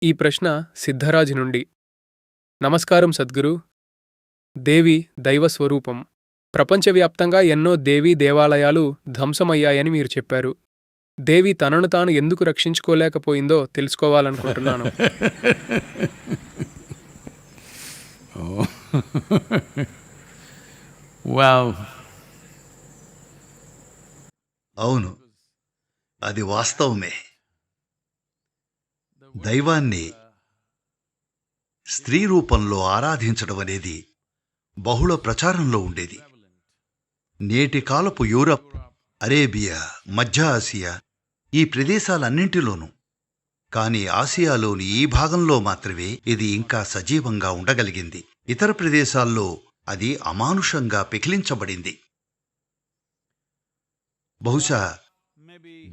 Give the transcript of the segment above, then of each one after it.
ఈ ప్రశ్న సిద్ధరాజ్ నుండి. నమస్కారం సద్గురు. దేవి దైవ స్వరూపం. ప్రపంచవ్యాప్తంగా ఎన్నో దేవీ దేవాలయాలు ధ్వంసమయ్యాయని మీరు చెప్పారు. దేవి తనను తాను ఎందుకు రక్షించుకోలేకపోయిందో తెలుసుకోవాలనుకుంటున్నాను. అవును, అది వాస్తవమే. దైవాన్ని స్త్రీ రూపంలో ఆరాధించడం అనేది బహుళ ప్రచారంలో ఉండేది. నేటి కాలపు యూరప్, అరేబియా, మధ్య ఆసియా ఈ ప్రదేశాలన్నింటిలోనూ, కానీ ఆసియాలోని ఈ భాగంలో మాత్రమే ఇది ఇంకా సజీవంగా ఉండగలిగింది. ఇతర ప్రదేశాల్లో అది అమానుషంగా పెకిలించబడింది. బహుశా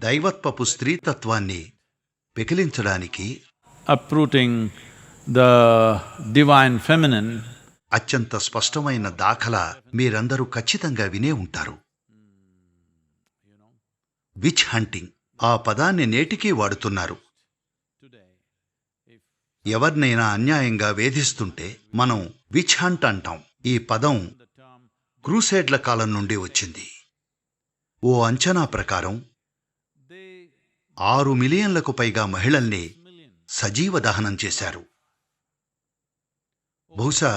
దైవత్వపు స్త్రీతత్వాన్ని పెకిలించడానికి uprooting the divine feminine, అత్యంత స్పష్టమైన దాఖలా మీరందరూ ఖచ్చితంగా వినే ఉంటారు. విచ్ హంటింగ్, ఆ పదాన్ని నేటికీ వాడుతున్నారు. ఎవరినైనా అన్యాయంగా వేధిస్తుంటే మనం విచ్ హంట్ అంటాం. ఈ పదం క్రూసేడ్ల కాలం నుండి వచ్చింది. ఓ అంచనా ప్రకారం 6 మిలియన్లకు పైగా మహిళల్ని సజీవ దహనం చేశారు. బహుశా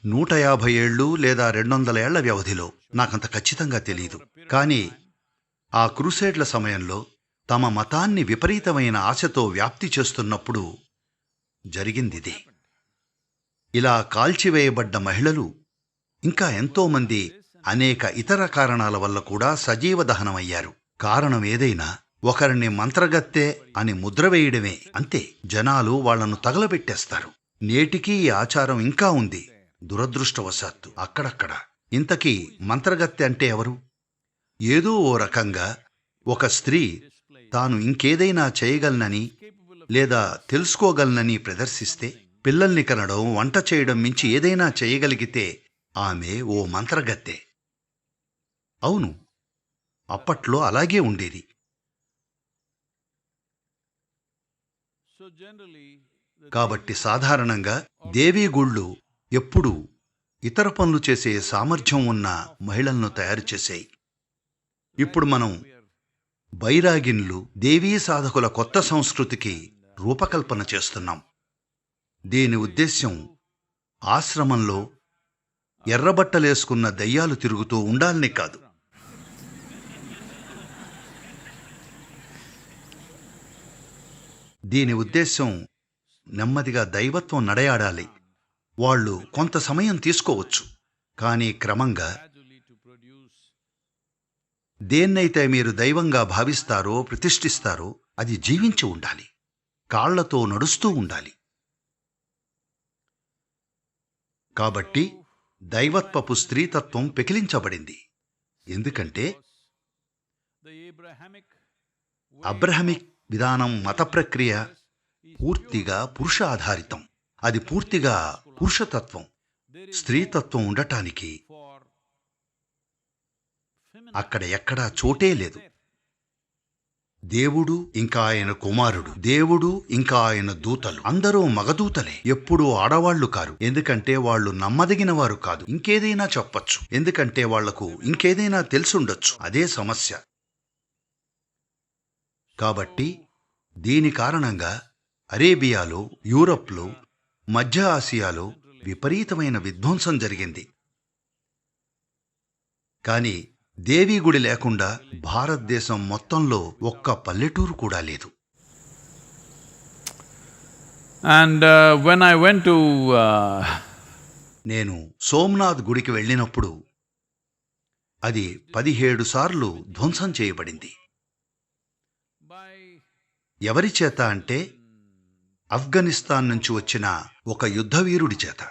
150 ఏళ్ళు లేదా 200 ఏళ్ల వ్యవధిలో, నాకంత ఖచ్చితంగా తెలియదు. కానీ ఆ క్రూసేడ్ల సమయంలో తమ మతాన్ని విపరీతమైన ఆశతో వ్యాప్తి చేస్తున్నప్పుడు జరిగిందిదే. ఇలా కాల్చివేయబడ్డ మహిళలు ఇంకా ఎంతోమంది అనేక ఇతర కారణాల వల్ల కూడా సజీవ దహనమయ్యారు. కారణం ఏదైనా ఒకరిని మంత్రగత్తె అని ముద్ర వేయడమే, అంతే. జనాలు వాళ్లను తగలబెట్టేస్తారు. నేటికీ ఈ ఆచారం ఇంకా ఉంది, దురదృష్టవశాత్తు అక్కడక్కడ. ఇంతకీ మంత్రగత్తె అంటే ఎవరు? ఏదో ఓ రకంగా ఒక స్త్రీ తాను ఇంకేదైనా చేయగలనని లేదా తెలుసుకోగలనని ప్రదర్శిస్తే, పిల్లల్ని కనడం, వంట చేయడం మించి ఏదైనా చేయగలిగితే ఆమె ఓ మంత్రగత్తె. అవును, అప్పట్లో అలాగే ఉండేది. కాబట్టి సాధారణంగా దేవీ గుళ్ళు ఎప్పుడూ ఇతర పనులు చేసే సామర్థ్యం ఉన్న మహిళలను తయారు చేశాయి. ఇప్పుడు మనం బైరాగిన్లు, దేవీ సాధకుల కొత్త సంస్కృతికి రూపకల్పన చేస్తున్నాం. దీని ఉద్దేశ్యం ఆశ్రమంలో ఎర్రబట్టలేసుకున్న దయ్యాలు తిరుగుతూ ఉండాలని కాదు. దీని ఉద్దేశం నెమ్మదిగా దైవత్వం నడయాడాలి. వాళ్ళు కొంత సమయం తీసుకోవచ్చు, కానీ క్రమంగా దేన్నైతే మీరు దైవంగా భావిస్తారో, ప్రతిష్ఠిస్తారో అది జీవించి ఉండాలి, కాళ్లతో నడుస్తూ ఉండాలి. కాబట్టి దైవత్వపు స్త్రీతత్వం పెకిలించబడింది. ఎందుకంటే అబ్రహమిక్ విధానం, మత ప్రక్రియ పూర్తిగా పురుష ఆధారితం. అది పూర్తిగా పురుషతత్వం. స్త్రీతత్వం ఉండటానికి అక్కడ ఎక్కడా చోటే లేదు. దేవుడు ఇంకా ఆయన కుమారుడు, దేవుడు ఇంకా ఆయన దూతలు అందరూ మగదూతలే, ఎప్పుడూ ఆడవాళ్లు కారు. ఎందుకంటే వాళ్ళు నమ్మదగిన వారు కాదు. ఇంకేదైనా చెప్పచ్చు, ఎందుకంటే వాళ్లకు ఇంకేదైనా తెలుసుండొచ్చు. అదే సమస్య. కాబట్టి దీని కారణంగా అరేబియాలో, యూరప్లో, మధ్య ఆసియాలో విపరీతమైన విధ్వంసం జరిగింది. కానీ దేవీ గుడి లేకుండా భారతదేశం మొత్తంలో ఒక్క పల్లెటూరు కూడా లేదు. and when I went to నేను సోమనాథ్ గుడికి వెళ్ళినప్పుడు అది 17 సార్లు ధ్వంసం చేయబడింది. ఎవరి చేత అంటే ఆఫ్ఘనిస్తాన్ నుంచి వచ్చిన ఒక యుద్ధవీరుడి చేత.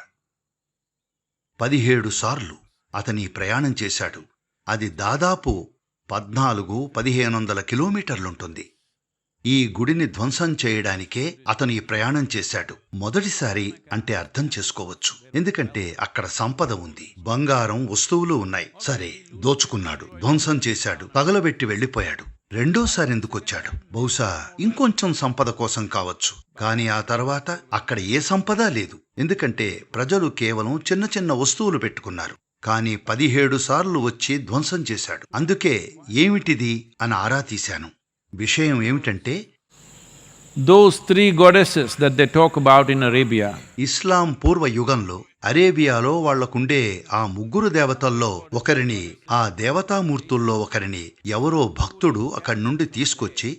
17 సార్లు అతని ప్రయాణం చేశాడు. అది దాదాపు 1400-1500 కిలోమీటర్లుంటుంది. ఈ గుడిని ధ్వంసం చేయడానికే అతను ఈ ప్రయాణం చేశాడు. మొదటిసారి అంటే అర్థం చేసుకోవచ్చు, ఎందుకంటే అక్కడ సంపద ఉంది, బంగారం, వస్తువులు ఉన్నాయి. సరే, దోచుకున్నాడు, ధ్వంసం చేశాడు, తగలబెట్టి వెళ్ళిపోయాడు. రెండోసారి ఎందుకొచ్చాడు? బహుశా ఇంకొంచెం సంపద కోసం కావచ్చు. కానీ ఆ తర్వాత అక్కడ ఏ సంపద లేదు. ఎందుకంటే ప్రజలు కేవలం చిన్న చిన్న వస్తువులు పెట్టుకున్నారు. కానీ 17 సార్లు వచ్చి ధ్వంసం చేశాడు. అందుకే ఏమిటిది అని ఆరా తీశాను. విషయం ఏమిటంటే, those 3 goddesses that they talk about in Arabia, ఇస్లాం పూర్వ యుగంలో అరేబియాలో వాళ్లకుండే ఆ 3 దేవతల్లో ఒకరిని, ఆ దేవతామూర్తుల్లో ఒకరిని ఎవరో భక్తుడు అక్కడి నుండి తీసుకొచ్చి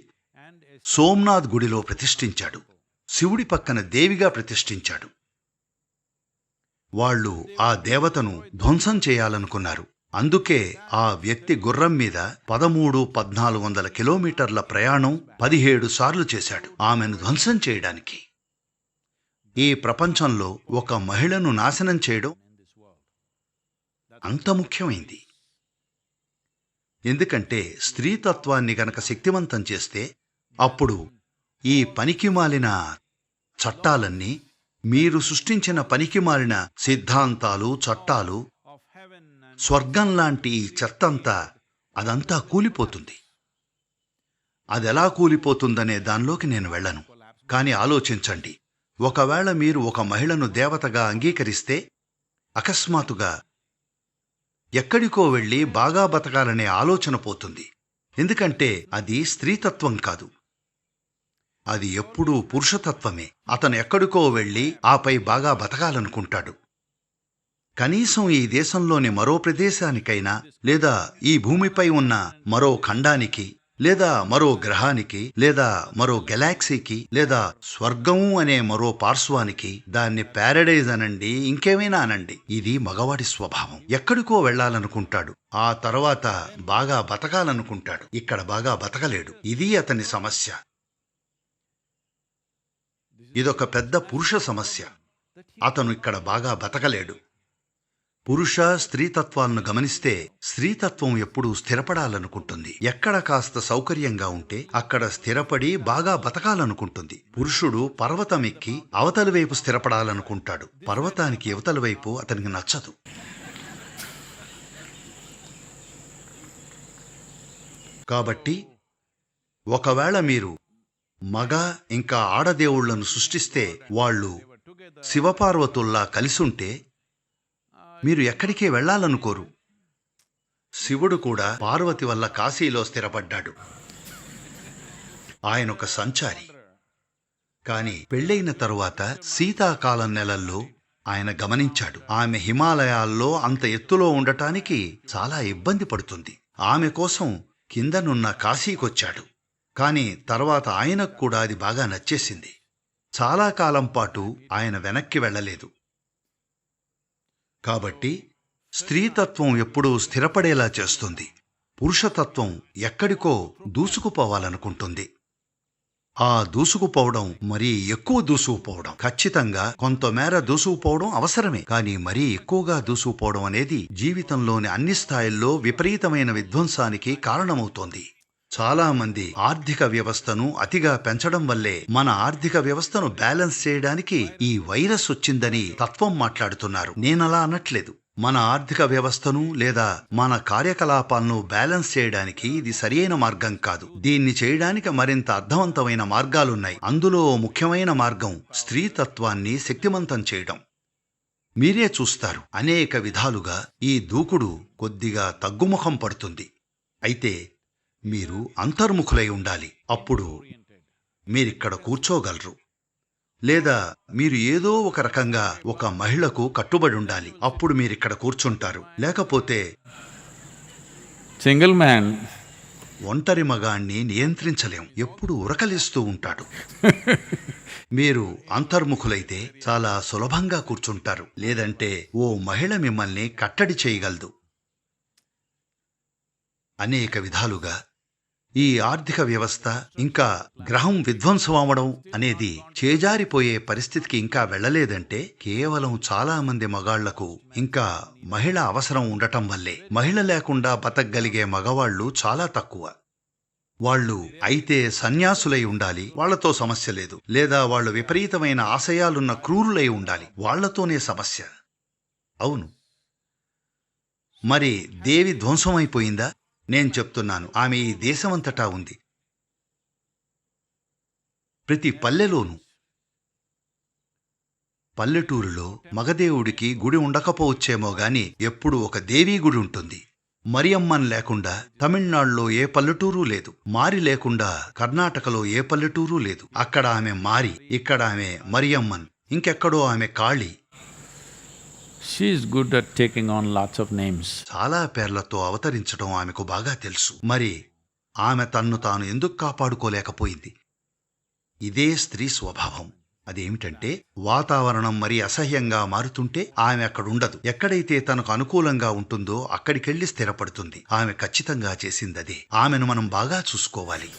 సోమ్నాథ్ గుడిలో ప్రతిష్ఠించాడు. శివుడి పక్కన దేవిగా ప్రతిష్ఠించాడు. వాళ్ళు ఆ దేవతను ధ్వంసం చేయాలనుకున్నారు. అందుకే ఆ వ్యక్తి గుర్రం మీద 1300-1400 కిలోమీటర్ల ప్రయాణం 17 సార్లు చేశాడు ఆమెను ధ్వంసం చేయడానికి. ఈ ప్రపంచంలో ఒక మహిళను నాశనం చేయడం అంత ముఖ్యమైంది. ఎందుకంటే స్త్రీతత్వాన్ని గనక శక్తివంతం చేస్తే అప్పుడు ఈ పనికిమాలిన చట్టాలన్నీ, మీరు సృష్టించిన పనికిమాలిన సిద్ధాంతాలు, చట్టాలు, స్వర్గం లాంటి ఈ చెత్తంతా అదంతా కూలిపోతుంది. అదెలా కూలిపోతుందనే దానిలోకి నేను వెళ్ళను. కానీ ఆలోచించండి, ఒకవేళ మీరు ఒక మహిళను దేవతగా అంగీకరిస్తే అకస్మాత్తుగా ఎక్కడికో వెళ్ళి బాగా బతకాలనే ఆలోచన పోతుంది. ఎందుకంటే అది స్త్రీతత్వం కాదు, అది ఎప్పుడూ పురుషతత్వమే. అతను ఎక్కడికో వెళ్ళి ఆపై బాగా బతకాలనుకుంటాడు. కనీసం ఈ దేశంలోని మరో ప్రదేశానికైనా, లేదా ఈ భూమిపై ఉన్న మరో ఖండానికి, లేదా మరో గ్రహానికి, లేదా మరో గెలాక్సీకి, లేదా స్వర్గము అనే మరో పార్శ్వానికి, దాన్ని ప్యారడైజ్ అనండి, ఇంకేమైనా అనండి, ఇది మగవాడి స్వభావం. ఎక్కడికో వెళ్లాలనుకుంటాడు, ఆ తర్వాత బాగా బతకాలనుకుంటాడు. ఇక్కడ బాగా బతకలేడు. ఇది అతని సమస్య. ఇదొక పెద్ద పురుష సమస్య. అతను ఇక్కడ బాగా బతకలేడు. పురుష స్త్రీతత్వాలను గమనిస్తే స్త్రీతత్వం ఎప్పుడూ స్థిరపడాలనుకుంటుంది. ఎక్కడ కాస్త సౌకర్యంగా ఉంటే అక్కడ స్థిరపడి బాగా బతకాలనుకుంటుంది. పురుషుడు పర్వతం ఎక్కి అవతలి వైపు స్థిరపడాలనుకుంటాడు. పర్వతానికి యువతలి వైపు అతనికి నచ్చదు. కాబట్టి ఒకవేళ మీరు మగ ఇంకా ఆడదేవుళ్లను సృష్టిస్తే వాళ్ళు శివపార్వతుల్లా కలిసుంటే మీరు ఎక్కడికే వెళ్లాలనుకోరు. శివుడు కూడా పార్వతి వల్ల కాశీలో స్థిరపడ్డాడు. ఆయనొక సంచారి. కాని పెళ్లైన తరువాత శీతాకాలం నెలల్లో ఆయన గమనించాడు, ఆమె హిమాలయాల్లో అంత ఎత్తులో ఉండటానికి చాలా ఇబ్బంది పడుతుంది. ఆమె కోసం కిందనున్న కాశీకొచ్చాడు. కాని తర్వాత ఆయనకు కూడా అది బాగా నచ్చేసింది. చాలా కాలం పాటు ఆయన వెనక్కి వెళ్ళలేదు. కాబట్టి స్త్రీతత్వం ఎప్పుడూ స్థిరపడేలా చేస్తుంది. పురుషతత్వం ఎక్కడికో దూసుకుపోవాలనుకుంటుంది. ఆ దూసుకుపోవడం, మరీ ఎక్కువ దూసుకుపోవడం, ఖచ్చితంగా కొంతమేర దూసుకుపోవడం అవసరమే. కానీ మరీ ఎక్కువగా దూసుకుపోవడం అనేది జీవితంలోని అన్ని స్థాయిల్లో విపరీతమైన విధ్వంసానికి కారణమవుతోంది. చాలా మంది ఆర్థిక వ్యవస్థను అతిగా పెంచడం వల్లే మన ఆర్థిక వ్యవస్థను బ్యాలెన్స్ చేయడానికి ఈ వైరస్ వచ్చిందని తత్వం మాట్లాడుతున్నారు. నేనలా అనట్లేదు. మన ఆర్థిక వ్యవస్థను లేదా మన కార్యకలాపాలను బ్యాలెన్స్ చేయడానికి ఇది సరియైన మార్గం కాదు. దీన్ని చేయడానికి మరింత అర్థవంతమైన మార్గాలున్నాయి. అందులో ముఖ్యమైన మార్గం స్త్రీతత్వాన్ని శక్తిమంతం చేయడం. మీరే చూస్తారు, అనేక విధాలుగా ఈ దూకుడు కొద్దిగా తగ్గుముఖం పడుతుంది. అయితే మీరు అంతర్ముఖులై ఉండాలి. అప్పుడు మీరిక్కడ కూర్చోగలరు. లేదా మీరు ఏదో ఒక రకంగా ఒక మహిళకు కట్టుబడి ఉండాలి. అప్పుడు మీరిక్కడ కూర్చుంటారు. లేకపోతే సింగిల్ మ్యాన్, ఒంటరి మగాణ్ణి నియంత్రించలేం. ఎప్పుడు ఉరకలిస్తూ ఉంటాడు. మీరు అంతర్ముఖులైతే చాలా సులభంగా కూర్చుంటారు. లేదంటే ఓ మహిళ మిమ్మల్ని కట్టడి చేయగలదు. అనేక విధాలుగా ఈ ఆర్థిక వ్యవస్థ ఇంకా గ్రహం విధ్వంసం అవడం అనేది చేజారిపోయే పరిస్థితికి ఇంకా వెళ్లలేదంటే కేవలం చాలా మంది మగాళ్లకు ఇంకా మహిళ అవసరం ఉండటం వల్లే. మహిళ లేకుండా బతకగలిగే మగవాళ్లు చాలా తక్కువ. వాళ్ళు అయితే సన్యాసులై ఉండాలి, వాళ్లతో సమస్య లేదు. లేదా వాళ్ళు విపరీతమైన ఆశయాలున్న క్రూరులై ఉండాలి, వాళ్లతోనే సమస్య. అవును, మరి దేవి ధ్వంసమైపోయిందా? నేను చెప్తున్నాను, ఆమె ఈ దేశమంతటా ఉంది. ప్రతి పల్లెలోనూ. పల్లెటూరులో మగదేవుడికి గుడి ఉండకపోవచ్చేమో గాని ఎప్పుడు ఒక దేవీ గుడి ఉంటుంది. మరియమ్మన్ లేకుండా తమిళనాడులో ఏ పల్లెటూరు లేదు. మారి లేకుండా కర్ణాటకలో ఏ పల్లెటూరు లేదు. అక్కడ ఆమె మారి, ఇక్కడ ఆమె మరియమ్మన్, ఇంకెక్కడో ఆమె కాళీ. She is good at taking on lots of names. చాలా పేర్లతో అవతరించడం ఆమెకు బాగా తెలుసు. మరి ఆమె తన్ను తాను ఎందుకు కాపాడుకోలేకపోయింది? ఇదే స్త్రీ స్వభావం. అదేమిటంటే, వాతావరణం మరి అసహ్యంగా మారుతుంటే ఆమె అక్కడుండదు. ఎక్కడైతే తనకు అనుకూలంగా ఉంటుందో అక్కడికెళ్ళి స్థిరపడుతుంది. ఆమె ఖచ్చితంగా చేసిందదే. ఆమెను మనం బాగా చూసుకోవాలి.